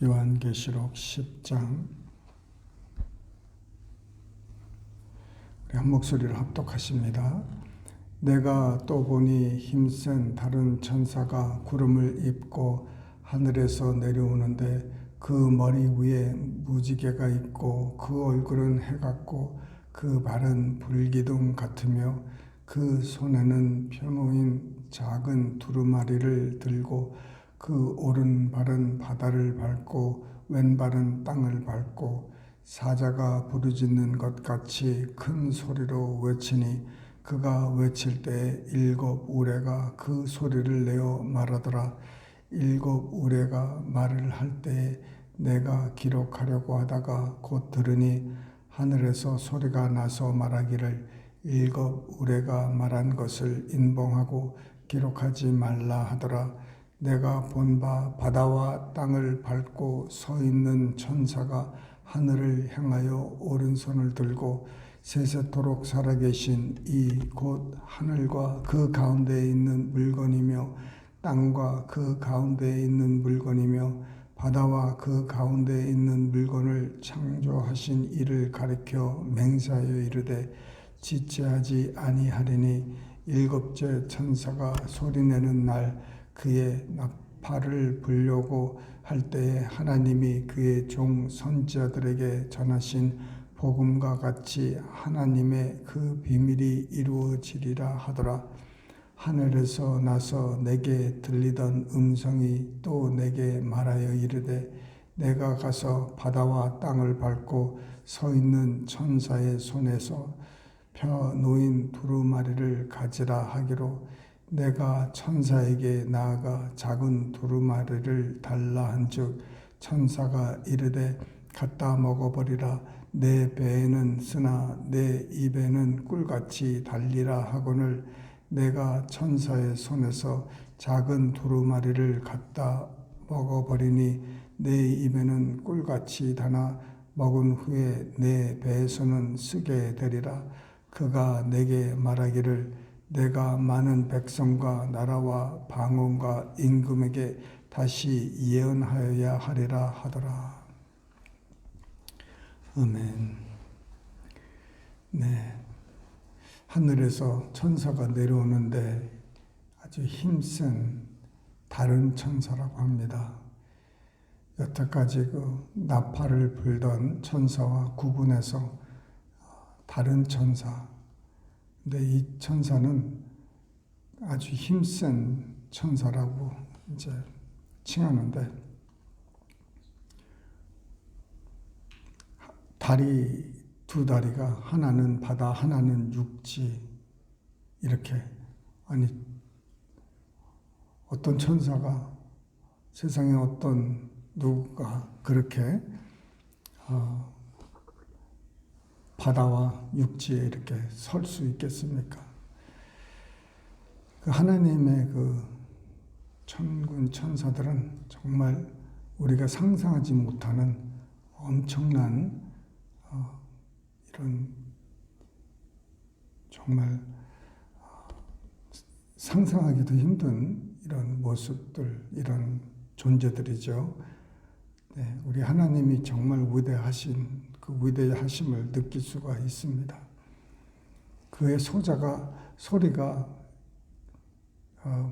요한계시록 10장 우리 한 목소리를 합독하십니다. 내가 또 보니 힘센 다른 천사가 구름을 입고 하늘에서 내려오는데 그 머리 위에 무지개가 있고 그 얼굴은 해 같고 그 발은 불기둥 같으며 그 손에는 펴놓인 작은 두루마리를 들고 그 오른발은 바다를 밟고 왼발은 땅을 밟고 사자가 부르짖는 것 같이 큰 소리로 외치니 그가 외칠 때 일곱 우레가 그 소리를 내어 말하더라. 일곱 우레가 말을 할 때에 내가 기록하려고 하다가 곧 들으니 하늘에서 소리가 나서 말하기를 일곱 우레가 말한 것을 인봉하고 기록하지 말라 하더라. 내가 본 바 바다와 땅을 밟고 서 있는 천사가 하늘을 향하여 오른손을 들고 세세토록 살아계신 이 곧 하늘과 그 가운데에 있는 물건이며 땅과 그 가운데에 있는 물건이며 바다와 그 가운데에 있는 물건을 창조하신 이를 가리켜 맹세하여 이르되 지체하지 아니하리니 일곱째 천사가 소리내는 날 그의 나팔을 불려고 할 때에 하나님이 그의 종 선지자들에게 전하신 복음과 같이 하나님의 그 비밀이 이루어지리라 하더라. 하늘에서 나서 내게 들리던 음성이 또 내게 말하여 이르되 내가 가서 바다와 땅을 밟고 서 있는 천사의 손에서 펴 놓인 두루마리를 가지라 하기로 내가 천사에게 나아가 작은 두루마리를 달라 한즉 천사가 이르되 갖다 먹어버리라. 내 배에는 쓰나 내 입에는 꿀같이 달리라 하거늘 내가 천사의 손에서 작은 두루마리를 갖다 먹어버리니 내 입에는 꿀같이 다나 먹은 후에 내 배에서는 쓰게 되리라. 그가 내게 말하기를 내가 많은 백성과 나라와 방언과 임금에게 다시 예언하여야 하리라 하더라. 아멘. 네, 하늘에서 천사가 내려오는데 아주 힘센 다른 천사라고 합니다. 여태까지 그 나팔을 불던 천사와 구분해서 다른 천사. 근데 이 천사는 아주 힘센 천사라고 이제 칭하는데 다리 두 다리가 하나는 바다 하나는 육지 이렇게 아니 어떤 천사가 세상에 어떤 누가 그렇게 바다와 육지에 이렇게 설 수 있겠습니까? 그 하나님의 그 천군 천사들은 정말 우리가 상상하지 못하는 엄청난 이런 정말 상상하기도 힘든 이런 모습들, 이런 존재들이죠. 네, 우리 하나님이 정말 위대하신 그 위대하심을 느낄 수가 있습니다. 그의 소리가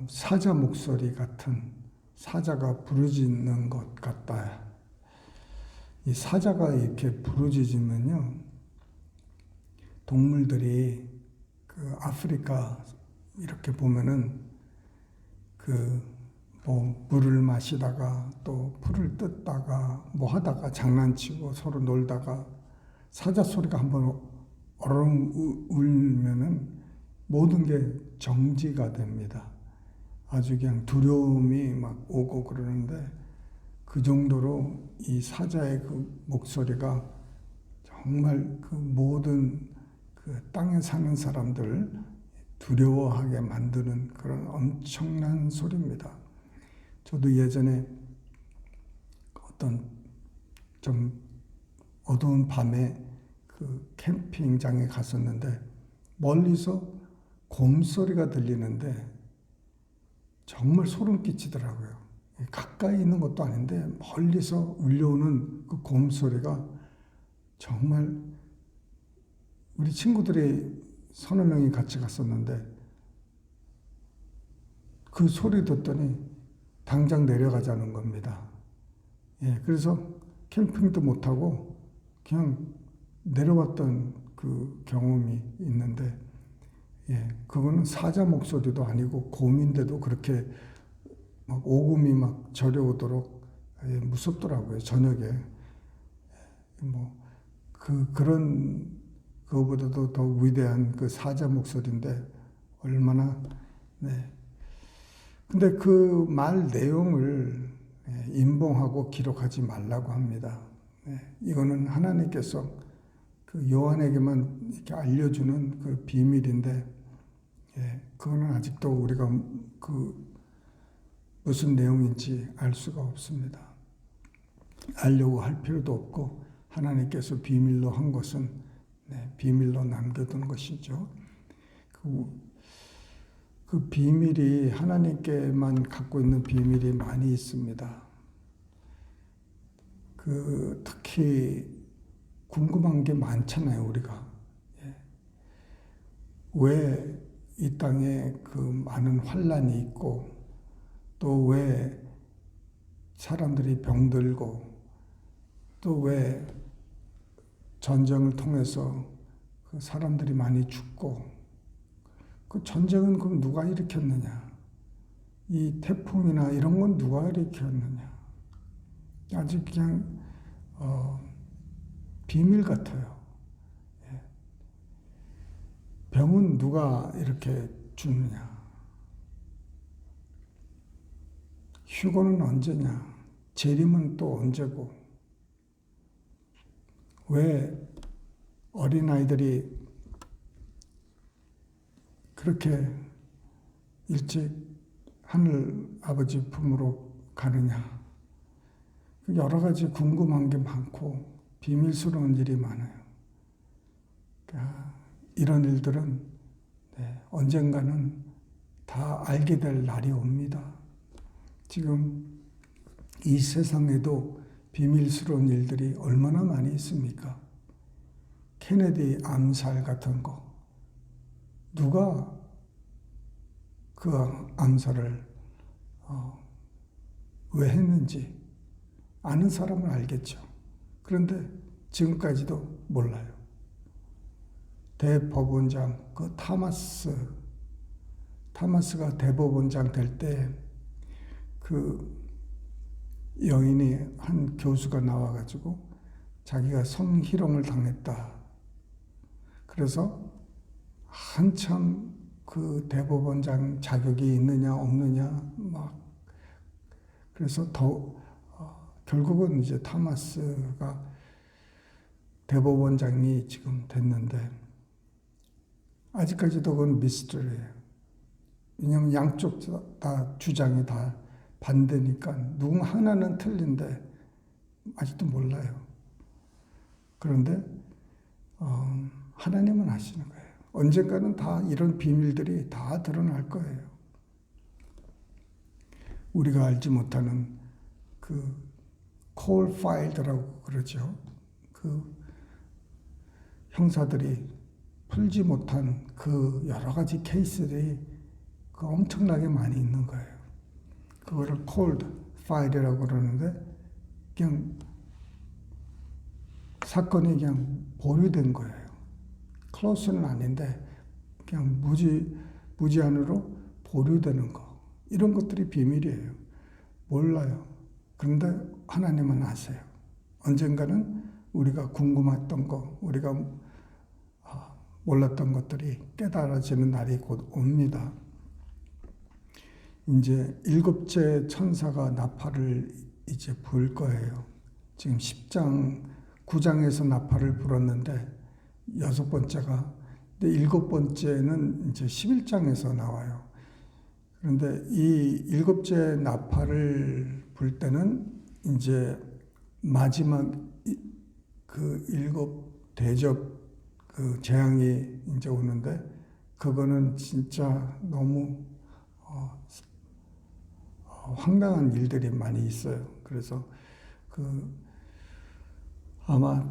사자 목소리 같은 사자가 부르짖는 것 같다. 이 사자가 이렇게 부르짖으면요, 동물들이 그 아프리카 이렇게 보면은 물을 마시다가 또 풀을 뜯다가 뭐 하다가 장난치고 서로 놀다가 사자 소리가 한번 어렁 울면은 모든 게 정지가 됩니다. 아주 그냥 두려움이 막 오고 그러는데 그 정도로 이 사자의 그 목소리가 정말 그 모든 그 땅에 사는 사람들 두려워하게 만드는 그런 엄청난 소리입니다. 저도 예전에 어떤 좀 어두운 밤에 그 캠핑장에 갔었는데 멀리서 곰 소리가 들리는데 정말 소름 끼치더라고요. 가까이 있는 것도 아닌데 멀리서 울려오는 그 고음 소리가 정말 우리 친구들이 서너 명이 같이 갔었는데 그 소리 듣더니 당장 내려가자는 겁니다. 예, 그래서 캠핑도 못하고 그냥 내려왔던 그 경험이 있는데, 예, 그거는 사자 목소리도 아니고 곰인데도 그렇게 막 오금이 막 저려오도록, 예, 무섭더라고요, 저녁에. 그런 그거보다도 더 위대한 그 사자 목소리인데 얼마나. 네. 근데 그 말 내용을 임봉하고 기록하지 말라고 합니다. 이거는 하나님께서 그 요한에게만 이렇게 알려주는 그 비밀인데, 그거는 아직도 우리가 그 무슨 내용인지 알 수가 없습니다. 알려고 할 필요도 없고 하나님께서 비밀로 한 것은 비밀로 남겨둔 것이죠. 그 비밀이 하나님께만 갖고 있는 비밀이 많이 있습니다. 특히 궁금한 게 많잖아요, 우리가. 왜 이 땅에 그 많은 환란이 있고, 또 왜 사람들이 병들고, 또 왜 전쟁을 통해서 그 사람들이 많이 죽고, 그 전쟁은 그럼 누가 일으켰느냐? 이 태풍이나 이런 건 누가 일으켰느냐? 아직 그냥 비밀 같아요. 병은 누가 이렇게 주느냐? 휴거는 언제냐? 재림은 또 언제고? 왜 어린아이들이 그렇게 일찍 하늘 아버지 품으로 가느냐? 여러 가지 궁금한 게 많고 비밀스러운 일이 많아요. 이런 일들은 언젠가는 다 알게 될 날이 옵니다. 지금 이 세상에도 비밀스러운 일들이 얼마나 많이 있습니까? 케네디 암살 같은 거. 누가 그 암살을 왜 했는지 아는 사람은 알겠죠. 그런데 지금까지도 몰라요. 대법원장, 그 타마스가 대법원장 될 때 그 여인이 한 교수가 나와가지고 자기가 성희롱을 당했다. 그래서 한참 그 대법원장 자격이 있느냐 없느냐 그래서 결국은 이제 타마스가 대법원장이 지금 됐는데 아직까지도 그건 미스터리예요. 왜냐하면 양쪽 다 주장이 다 반대니까 누군 하나는 틀린데 아직도 몰라요. 그런데 하나님은 아시는 거예요. 언젠가는 다 이런 비밀들이 다 드러날 거예요. 우리가 알지 못하는 그 콜 파일드라고 그러죠. 그 형사들이 풀지 못한 그 여러 가지 케이스들이 그 엄청나게 많이 있는 거예요. 그거를 콜드 파일이라고 그러는데 그냥 사건이 그냥 보류된 거예요. 클로즈는 아닌데 그냥 무제한으로 보류되는 거. 이런 것들이 비밀이에요. 몰라요. 그런데 하나님은 아세요. 언젠가는 우리가 궁금했던 거, 우리가 몰랐던 것들이 깨달아지는 날이 곧 옵니다. 이제 7째 천사가 나팔을 이제 불 거예요. 지금 10장, 9장에서 나팔을 불었는데 6번째가, 근데 7번째는 이제 11장에서 나와요. 그런데 이 7째 나팔을 불 때는 이제 마지막 그 7 대접 그 재앙이 이제 오는데 그거는 진짜 너무 황당한 일들이 많이 있어요. 그래서 아마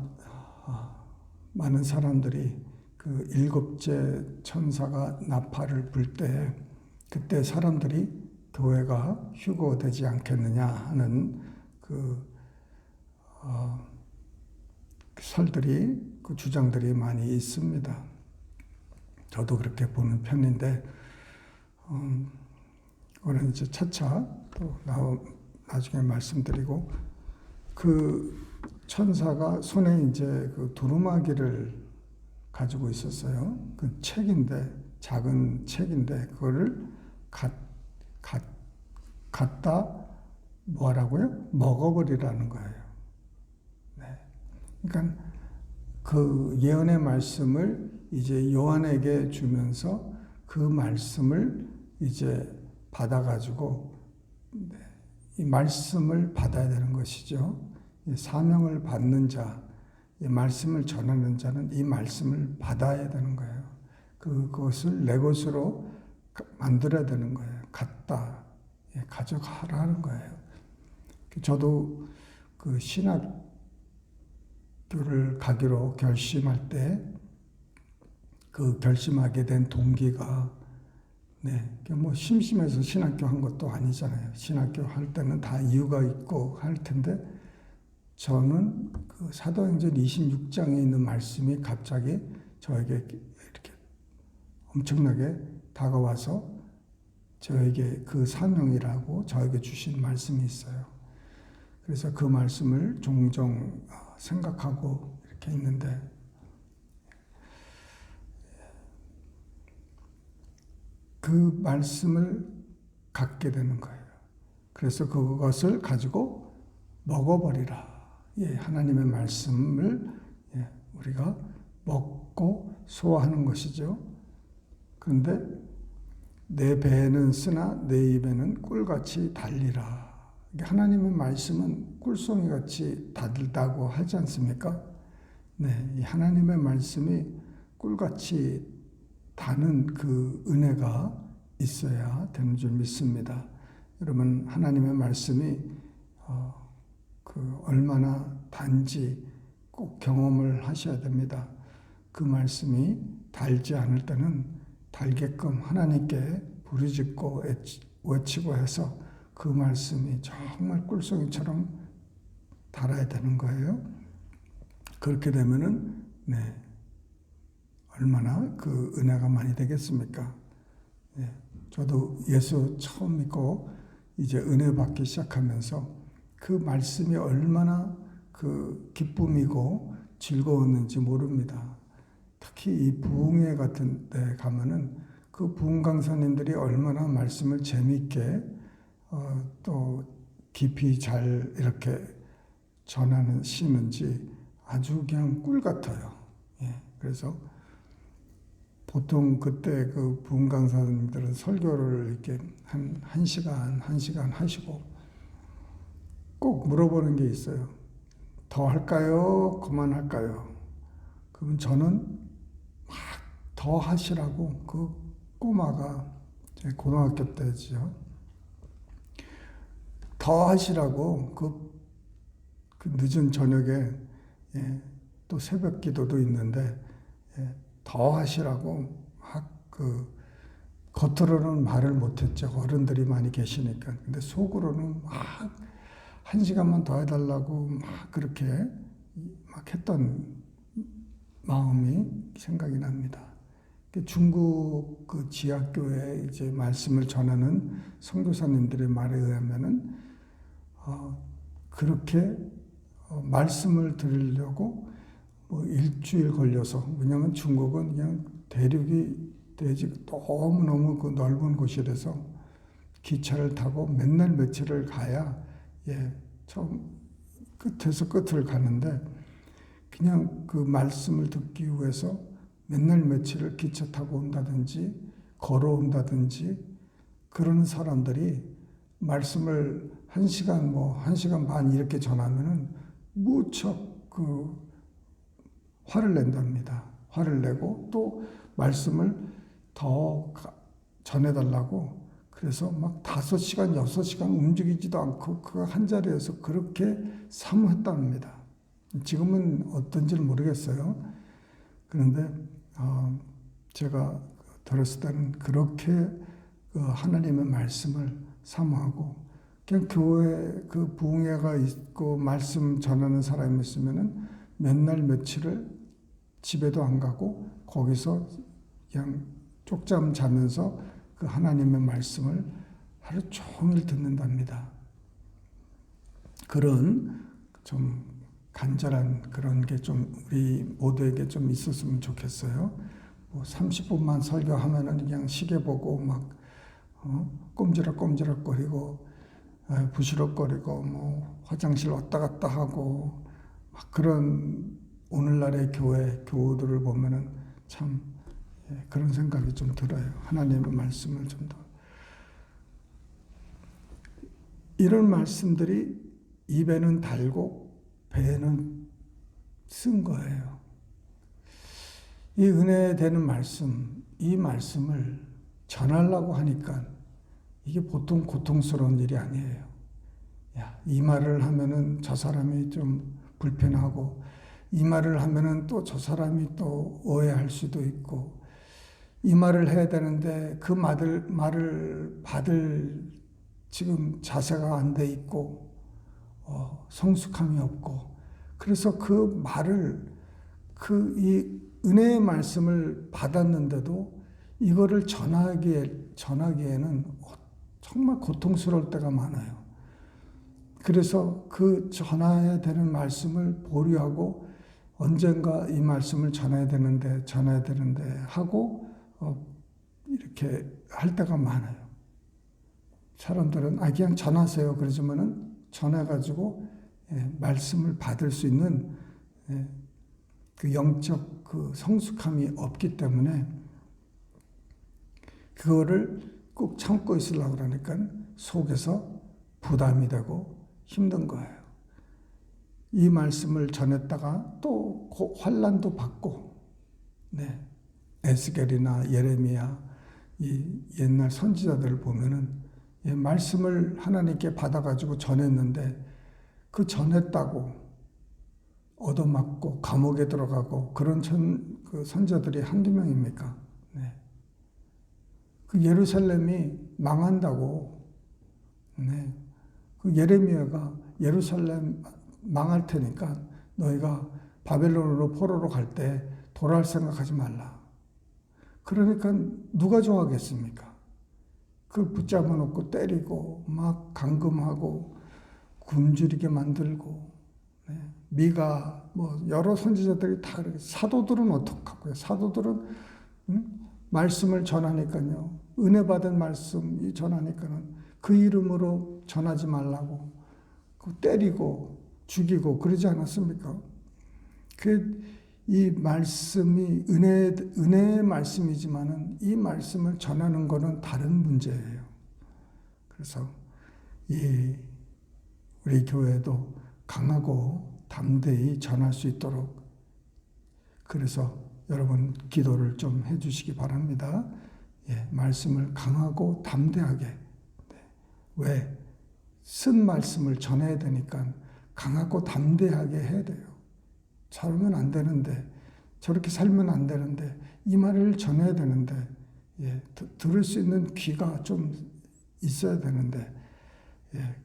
많은 사람들이 그 일곱째 천사가 나팔을 불 때 그때 사람들이 교회가 휴거되지 않겠느냐 하는 설들이 그 주장들이 많이 있습니다. 저도 그렇게 보는 편인데 오늘 이제 차차 또 나중에 말씀드리고 그 천사가 손에 이제 그 두루마기를 가지고 있었어요. 그 책인데 작은 책인데 그거를 갖다 뭐라고요? 먹어버리라는 거예요. 네. 그러니까 그 예언의 말씀을 이제 요한에게 주면서 그 말씀을 이제 받아가지고 이 말씀을 받아야 되는 것이죠. 이 사명을 받는 자, 이 말씀을 전하는 자는 이 말씀을 받아야 되는 거예요. 그것을 내 것으로 만들어야 되는 거예요. 갖다 가져가라는 거예요. 저도 그 신학교를 가기로 결심할 때 그 결심하게 된 동기가 뭐 심심해서 신학교 한 것도 아니잖아요. 신학교 할 때는 다 이유가 있고 할 텐데 저는 그 사도행전 26장에 있는 말씀이 갑자기 저에게 이렇게 엄청나게 다가와서 저에게 그 사명이라고 저에게 주신 말씀이 있어요. 그래서 그 말씀을 종종 생각하고 이렇게 있는데 그 말씀을 갖게 되는 거예요. 그래서 그것을 가지고 먹어버리라. 하나님의 말씀을 우리가 먹고 소화하는 것이죠. 그런데 내 배에는 쓰나 내 입에는 꿀같이 달리라. 하나님의 말씀은 꿀송이같이 달다고 하지 않습니까? 이 하나님의 말씀이 꿀같이 다는 그 은혜가 있어야 되는 줄 믿습니다. 여러분 하나님의 말씀이 얼마나 단지 꼭 경험을 하셔야 됩니다. 그 말씀이 달지 않을 때는 달게끔 하나님께 부르짖고 외치고 해서 그 말씀이 정말 꿀송이처럼 달아야 되는 거예요. 그렇게 되면은 얼마나 그 은혜가 많이 되겠습니까? 저도 예수 처음 믿고 이제 은혜 받기 시작하면서 그 말씀이 얼마나 그 기쁨이고 즐거웠는지 모릅니다. 특히 이 부흥회 같은 데 가면은 그 부흥 강사님들이 얼마나 말씀을 재미있게 또 깊이 잘 이렇게 전하시는지 아주 그냥 꿀 같아요. 그래서 보통 그때 그 부흥 강사님들은 설교를 이렇게 한 시간 하시고 꼭 물어보는 게 있어요. 더 할까요? 그만할까요? 그럼 저는 막 더 하시라고 그 꼬마가 제 고등학교 때죠. 더 하시라고 그 늦은 저녁에 또 새벽 기도도 있는데 더 하시라고 막 겉으로는 말을 못했죠. 어른들이 많이 계시니까. 근데 속으로는 막 1시간만 더 해달라고 막 그렇게 막 했던 마음이 생각이 납니다. 중국 그 지하교회 이제 말씀을 전하는 선교사님들의 말에 의하면은 그렇게 말씀을 들으려고 뭐 일주일 걸려서, 왜냐하면 중국은 그냥 대륙이 너무너무 그 넓은 곳이라서 기차를 타고 맨날 며칠을 가야 처음 끝에서 끝을 가는데 그냥 그 말씀을 듣기 위해서 맨날 며칠을 기차 타고 온다든지 걸어온다든지 그런 사람들이 말씀을 1시간 1시간 반 이렇게 전하면은 무척 화를 낸답니다. 화를 내고 또 말씀을 더 전해달라고 그래서 막 5시간, 6시간 움직이지도 않고 그 한 자리에서 그렇게 사모했답니다. 지금은 어떤지는 모르겠어요. 그런데 제가 들었을 때는 그렇게 하나님의 말씀을 사모하고, 그냥 교회 그 부흥회가 있고 말씀 전하는 사람이 있으면은 몇 날 며칠을 집에도 안 가고 거기서 그냥 쪽잠 자면서 그 하나님의 말씀을 하루 종일 듣는답니다. 그런 좀 간절한 그런 게 좀 우리 모두에게 좀 있었으면 좋겠어요. 뭐 30분만 설교하면은 그냥 시계 보고 막 꼼지락꼼지락거리고 부시럭거리고 뭐 화장실 왔다 갔다 하고 막 그런 오늘날의 교우들을 보면은 참 그런 생각이 좀 들어요. 하나님의 말씀을 좀 더. 이런 말씀들이 입에는 달고 배에는 쓴 거예요. 이 은혜 되는 말씀, 이 말씀을 전하려고 하니까 이게 보통 고통스러운 일이 아니에요. 이 말을 하면은 저 사람이 좀 불편하고, 이 말을 하면은 또 저 사람이 또 오해할 수도 있고, 이 말을 해야 되는데 그 말을 받을 지금 자세가 안 돼 있고, 성숙함이 없고, 그래서 그 말을 이 은혜의 말씀을 받았는데도 이거를 전하기에는 정말 고통스러울 때가 많아요. 그래서 그 전해야 되는 말씀을 보류하고 언젠가 이 말씀을 전해야 되는데 하고 이렇게 할 때가 많아요. 사람들은 그냥 전하세요 그러지만은 전해가지고 말씀을 받을 수 있는 그 영적 그 성숙함이 없기 때문에 그거를 꼭 참고 있으려고 그러니까 속에서 부담이 되고 힘든 거예요. 이 말씀을 전했다가 또 환난도 받고, 에스겔이나 예레미야 이 옛날 선지자들을 보면은 말씀을 하나님께 받아가지고 전했는데 그 전했다고 얻어맞고 감옥에 들어가고 그런 그 선지자들이 한두 명입니까? 그 예루살렘이 망한다고, 그 예레미야가 예루살렘 망할 테니까 너희가 바벨론으로 포로로 갈 때 돌아올 생각하지 말라. 그러니까 누가 좋아하겠습니까? 그 붙잡아 놓고 때리고 막 감금하고 굶주리게 만들고, 미가 뭐 여러 선지자들이 다 그렇게. 사도들은 어떡하고요? 사도들은 말씀을 전하니까요, 은혜 받은 말씀 전하니까는 그 이름으로 전하지 말라고 때리고 죽이고 그러지 않았습니까? 이 말씀이 은혜의 말씀이지만은 이 말씀을 전하는 것은 다른 문제예요. 그래서 우리 교회도 강하고 담대히 전할 수 있도록, 그래서 여러분 기도를 좀 해주시기 바랍니다. 말씀을 강하고 담대하게. 왜? 쓴 말씀을 전해야 되니까 강하고 담대하게 해야 돼요. 저러면 안 되는데, 저렇게 살면 안 되는데, 이 말을 전해야 되는데, 들을 수 있는 귀가 좀 있어야 되는데,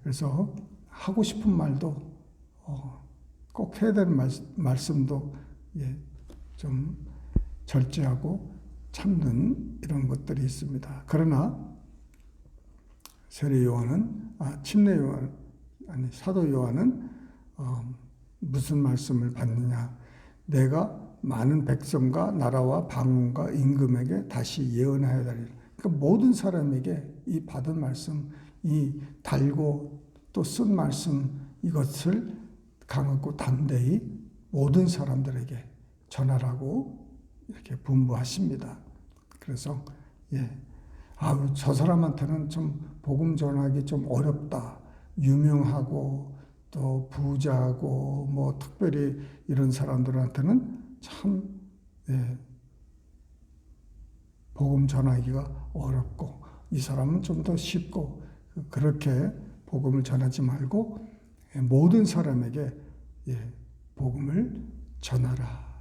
그래서 하고 싶은 말도 꼭 해야 되는 말씀도 좀 절제하고 참는 이런 것들이 있습니다. 그러나 사도 요한은 무슨 말씀을 받느냐? 내가 많은 백성과 나라와 방언과 임금에게 다시 예언하여야 하리라. 그러니까 모든 사람에게 이 받은 말씀, 이 달고 또 쓴 말씀, 이것을 강하고 담대히 모든 사람들에게 전하라고 이렇게 분부하십니다. 그래서 저 사람한테는 좀 복음 전하기 좀 어렵다. 유명하고 또 부자고 뭐 특별히 이런 사람들한테는 참 복음 전하기가 어렵고, 이 사람은 좀 더 쉽고 그렇게 복음을 전하지 말고 모든 사람에게 복음을 전하라.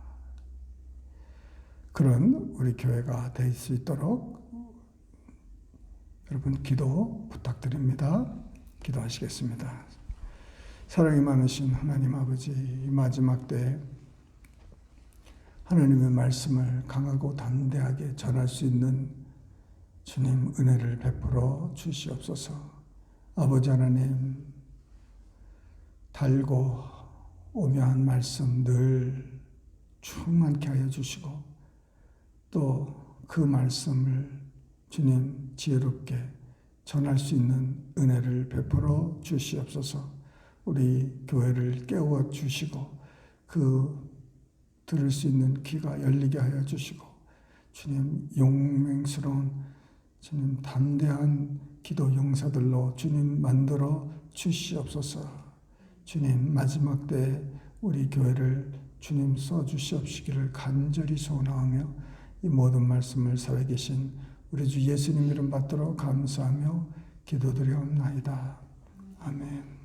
그런 우리 교회가 될 수 있도록 여러분 기도 부탁드립니다. 기도하시겠습니다. 사랑이 많으신 하나님 아버지, 이 마지막 때에 하나님의 말씀을 강하고 담대하게 전할 수 있는 주님 은혜를 베풀어 주시옵소서. 아버지 하나님, 달고 오묘한 말씀 늘 충만케 하여 주시고 또 그 말씀을 주님 지혜롭게 전할 수 있는 은혜를 베풀어 주시옵소서. 우리 교회를 깨워 주시고 그 들을 수 있는 귀가 열리게 하여 주시고 주님 용맹스러운 주님 담대한 기도 용사들로 주님 만들어 주시옵소서. 주님 마지막 때에 우리 교회를 주님 써주시옵시기를 간절히 소원하며 이 모든 말씀을 살아계신 우리 주 예수님 이름 받들어 감사하며 기도드려옵나이다. 아멘.